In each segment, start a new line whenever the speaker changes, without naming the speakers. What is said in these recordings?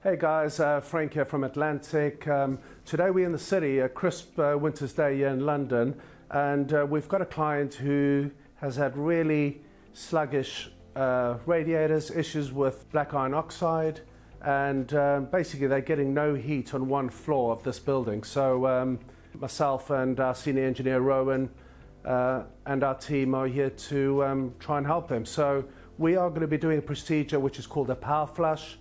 Hey guys, Frank here from Atlantic. Today we're in the city, a crisp winter's day here in London, and we've got a client who has had really sluggish radiators, issues with black iron oxide, and basically they're getting no heat on one floor of this building. So myself and our senior engineer Rowan and our team are here to try and help them. So we are going to be doing a procedure which is called a power flush.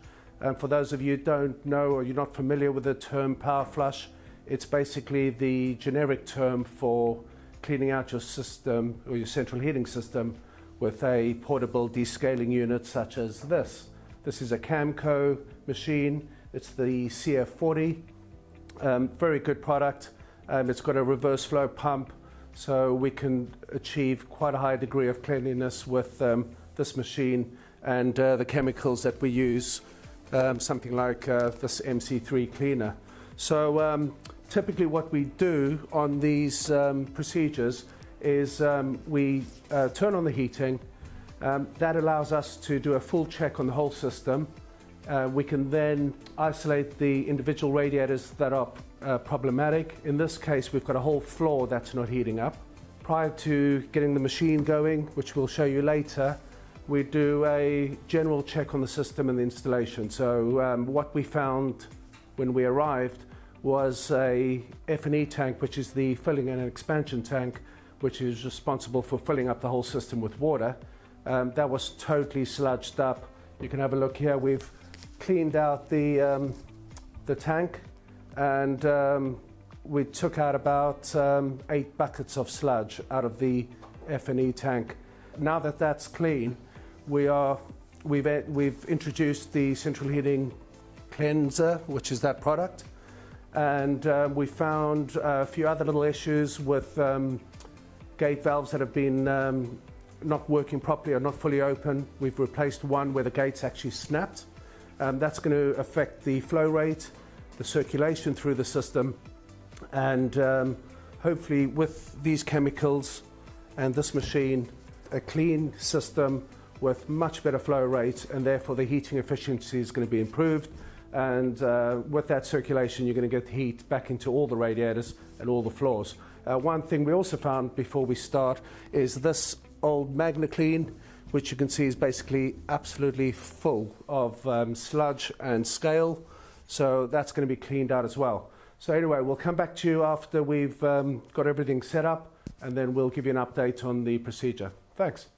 For those of you who don't know or you're not familiar with the term power flush, it's basically the generic term for cleaning out your system or your central heating system with a portable descaling unit such as this. This is a Camco machine. It's the CF40. Very good product. It's got a reverse flow pump, so we can achieve quite a high degree of cleanliness with this machine and the chemicals that we use. Something like this MC3 cleaner. So typically what we do on these procedures is we turn on the heating. That allows us to do a full check on the whole system. We can then isolate the individual radiators that are problematic. In this case, we've got a whole floor that's not heating up. Prior to getting the machine going, which we'll show you later, we do a general check on the system and the installation. So what we found when we arrived was a F&E tank, which is the filling and expansion tank, which is responsible for filling up the whole system with water. That was totally sludged up. You can have a look here. We've cleaned out the tank, and we took out about 8 buckets of sludge out of the F&E tank. Now that that's clean, we've introduced the central heating cleanser, which is that product, and we found a few other little issues with gate valves that have been not working properly or not fully open. We've replaced one where the gates actually snapped. That's going to affect the flow rate, the circulation through the system, and hopefully with these chemicals and this machine, a clean system with much better flow rate, and therefore the heating efficiency is going to be improved, and with that circulation you're going to get heat back into all the radiators and all the floors. One thing we also found before we start is this old MagnaClean, which you can see is basically absolutely full of sludge and scale, so that's going to be cleaned out as well. So anyway, we'll come back to you after we've got everything set up, and then we'll give you an update on the procedure. Thanks.